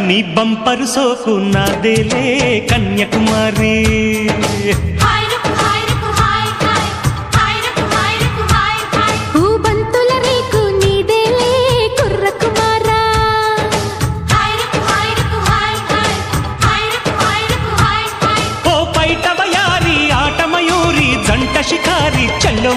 నీ బంపరు సోకు నాదేలే కన్యాకుమారి. బంతుల రేకు నీదేలే కుర్రకుమారా. ఓ పైట వయారి ఆట మయూరి జంట షికారి చల్లో